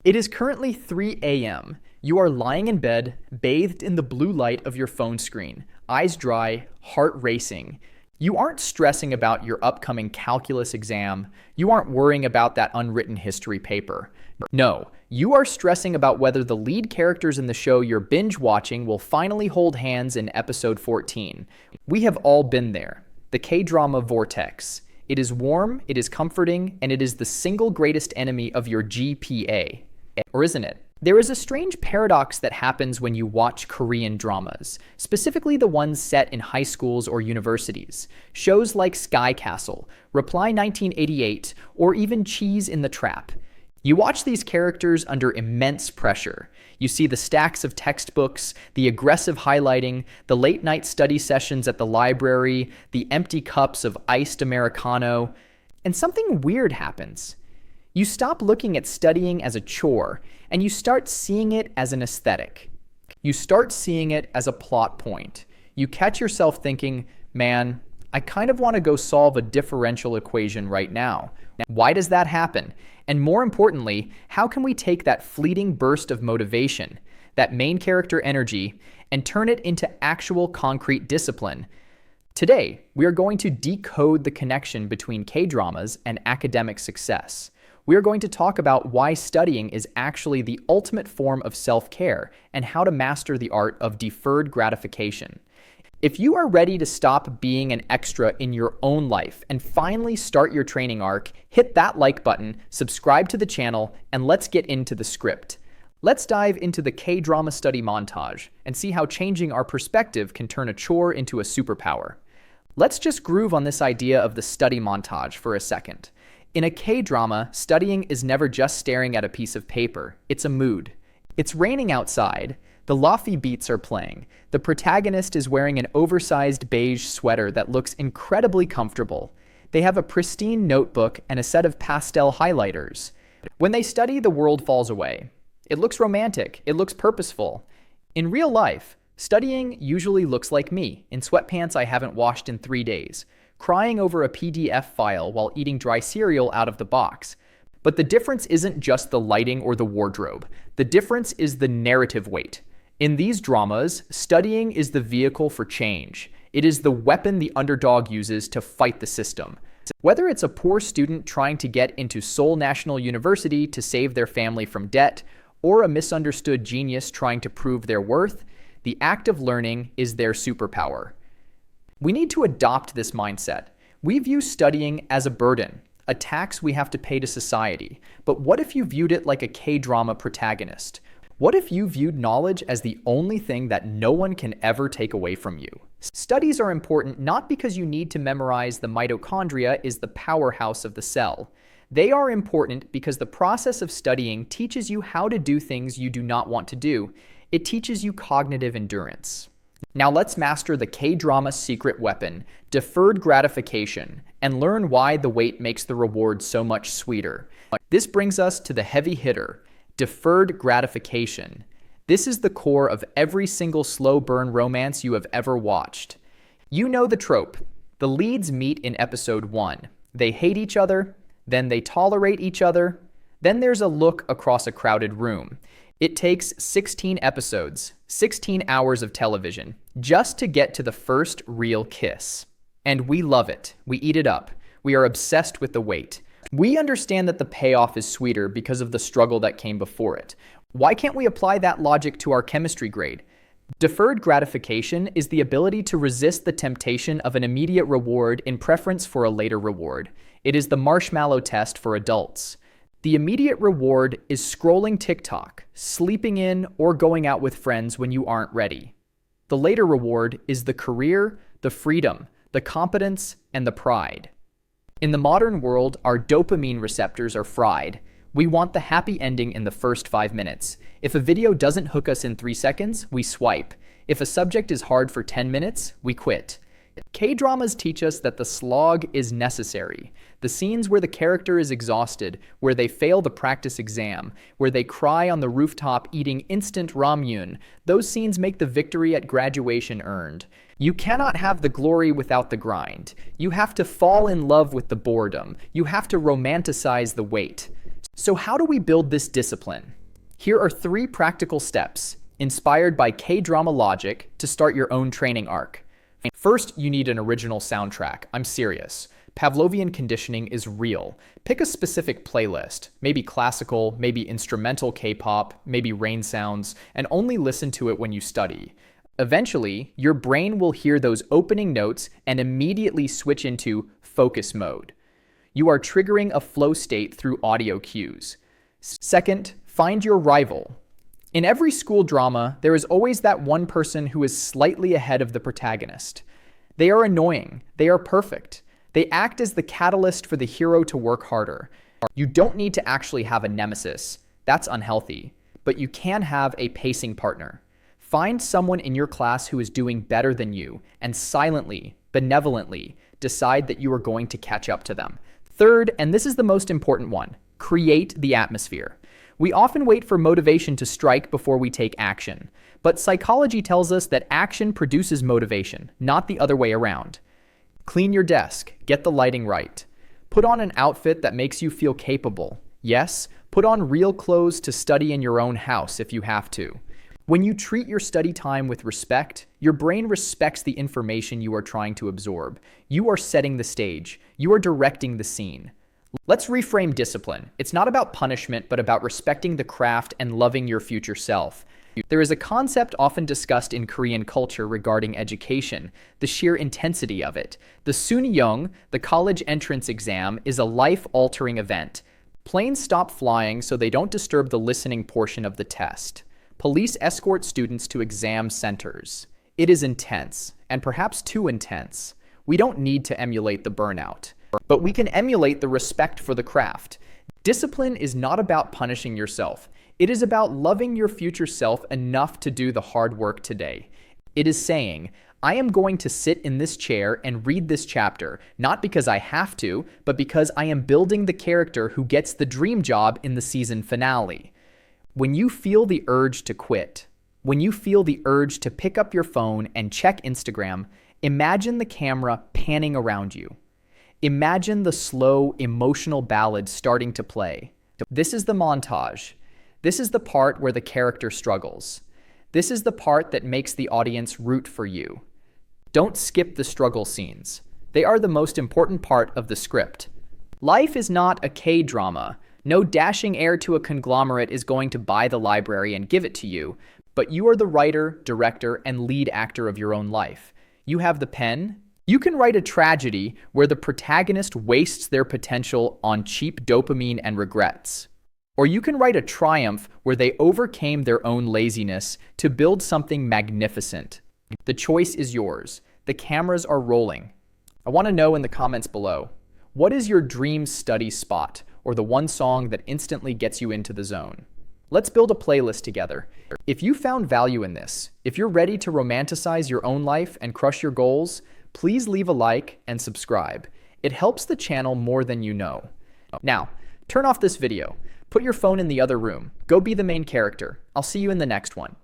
It is currently 3 a.m. You are lying in bed, bathed in the blue light of your phone screen, eyes dry, heart racing. You aren't stressing about your upcoming calculus exam. You aren't worrying about that unwritten history paper. No, you are stressing about whether the lead characters in the show you're binge watching will finally hold hands in episode 14. We have all been there. The K-drama vortex. It is warm, it is comforting, and it is the single greatest enemy of your GPA. Or isn't it? There is a strange paradox that happens when you watch Korean dramas, specifically the ones set in high schools or universities. Shows like Sky Castle, Reply 1988, or even Cheese in the Trap. You watch these characters under immense pressure. You see the stacks of textbooks, the aggressive highlighting, the late-night study sessions at the library, the empty cups of iced Americano, and something weird happens. You stop looking at studying as a chore, and you start seeing it as an aesthetic. You start seeing it as a plot point. You catch yourself thinking, man, I kind of want to go solve a differential equation right now. Why does that happen? And more importantly, how can we take that fleeting burst of motivation, that main character energy, and turn it into actual concrete discipline? Today, we are going to decode the connection between K-dramas and academic success. We are going to talk about why studying is actually the ultimate form of self-care and how to master the art of deferred gratification. If you are ready to stop being an extra in your own life and finally start your training arc, hit that like button, subscribe to the channel, and let's get into the script. Let's dive into the K-drama study montage and see how changing our perspective can turn a chore into a superpower. Let's just groove on this idea of the study montage for a second. In a K-drama, studying is never just staring at a piece of paper. It's a mood. It's raining outside. The lofi beats are playing. The protagonist is wearing an oversized beige sweater that looks incredibly comfortable. They have a pristine notebook and a set of pastel highlighters. When they study, the world falls away. It looks romantic. It looks purposeful. In real life, studying usually looks like me, in sweatpants I haven't washed in 3 days, crying over a PDF file while eating dry cereal out of the box. But the difference isn't just the lighting or the wardrobe. The difference is the narrative weight. In these dramas, studying is the vehicle for change. It is the weapon the underdog uses to fight the system. Whether it's a poor student trying to get into Seoul National University to save their family from debt, or a misunderstood genius trying to prove their worth, the act of learning is their superpower. We need to adopt this mindset. We view studying as a burden, a tax we have to pay to society. But what if you viewed it like a K-drama protagonist? What if you viewed knowledge as the only thing that no one can ever take away from you? Studies are important not because you need to memorize the mitochondria is the powerhouse of the cell. They are important because the process of studying teaches you how to do things you do not want to do. It teaches you cognitive endurance. Now let's master the K-drama secret weapon, deferred gratification, and learn why the wait makes the reward so much sweeter. This brings us to the heavy hitter, deferred gratification. This is the core of every single slow burn romance you have ever watched. You know the trope. The leads meet in episode 1. They hate each other, then they tolerate each other, then there's a look across a crowded room. It takes 16 episodes, 16 hours of television, just to get to the first real kiss. And we love it. We eat it up. We are obsessed with the wait. We understand that the payoff is sweeter because of the struggle that came before it. Why can't we apply that logic to our chemistry grade? Deferred gratification is the ability to resist the temptation of an immediate reward in preference for a later reward. It is the marshmallow test for adults. The immediate reward is scrolling TikTok, sleeping in, or going out with friends when you aren't ready. The later reward is the career, the freedom, the competence, and the pride. In the modern world, our dopamine receptors are fried. We want the happy ending in the first 5 minutes. If a video doesn't hook us in 3 seconds, we swipe. If a subject is hard for 10 minutes, we quit. K-dramas teach us that the slog is necessary. The scenes where the character is exhausted, where they fail the practice exam, where they cry on the rooftop eating instant ramyun, those scenes make the victory at graduation earned. You cannot have the glory without the grind. You have to fall in love with the boredom. You have to romanticize the wait. So how do we build this discipline? Here are 3 practical steps, inspired by K-drama logic, to start your own training arc. First, you need an original soundtrack. I'm serious. Pavlovian conditioning is real. Pick a specific playlist, maybe classical, maybe instrumental K-pop, maybe rain sounds, and only listen to it when you study. Eventually, your brain will hear those opening notes and immediately switch into focus mode. You are triggering a flow state through audio cues. Second, find your rival. In every school drama, there is always that one person who is slightly ahead of the protagonist. They are annoying. They are perfect. They act as the catalyst for the hero to work harder. You don't need to actually have a nemesis. That's unhealthy. But you can have a pacing partner. Find someone in your class who is doing better than you and silently, benevolently, decide that you are going to catch up to them. Third, and this is the most important one, create the atmosphere. We often wait for motivation to strike before we take action. But psychology tells us that action produces motivation, not the other way around. Clean your desk, get the lighting right. Put on an outfit that makes you feel capable. Yes, put on real clothes to study in your own house if you have to. When you treat your study time with respect, your brain respects the information you are trying to absorb. You are setting the stage. You are directing the scene. Let's reframe discipline. It's not about punishment, but about respecting the craft and loving your future self. There is a concept often discussed in Korean culture regarding education, the sheer intensity of it. The Sunyeong, the college entrance exam, is a life-altering event. Planes stop flying so they don't disturb the listening portion of the test. Police escort students to exam centers. It is intense, and perhaps too intense. We don't need to emulate the burnout, but we can emulate the respect for the craft. Discipline is not about punishing yourself. It is about loving your future self enough to do the hard work today. It is saying, I am going to sit in this chair and read this chapter, not because I have to, but because I am building the character who gets the dream job in the season finale. When you feel the urge to quit, when you feel the urge to pick up your phone and check Instagram, imagine the camera panning around you. Imagine the slow, emotional ballad starting to play. This is the montage. This is the part where the character struggles. This is the part that makes the audience root for you. Don't skip the struggle scenes. They are the most important part of the script. Life is not a K-drama. No dashing heir to a conglomerate is going to buy the library and give it to you, but you are the writer, director, and lead actor of your own life. You have the pen. You can write a tragedy where the protagonist wastes their potential on cheap dopamine and regrets. Or you can write a triumph where they overcame their own laziness to build something magnificent. The choice is yours. The cameras are rolling. I want to know in the comments below, what is your dream study spot, or the one song that instantly gets you into the zone? Let's build a playlist together. If you found value in this, if you're ready to romanticize your own life and crush your goals, please leave a like and subscribe. It helps the channel more than you know. Now, turn off this video. Put your phone in the other room. Go be the main character. I'll see you in the next one.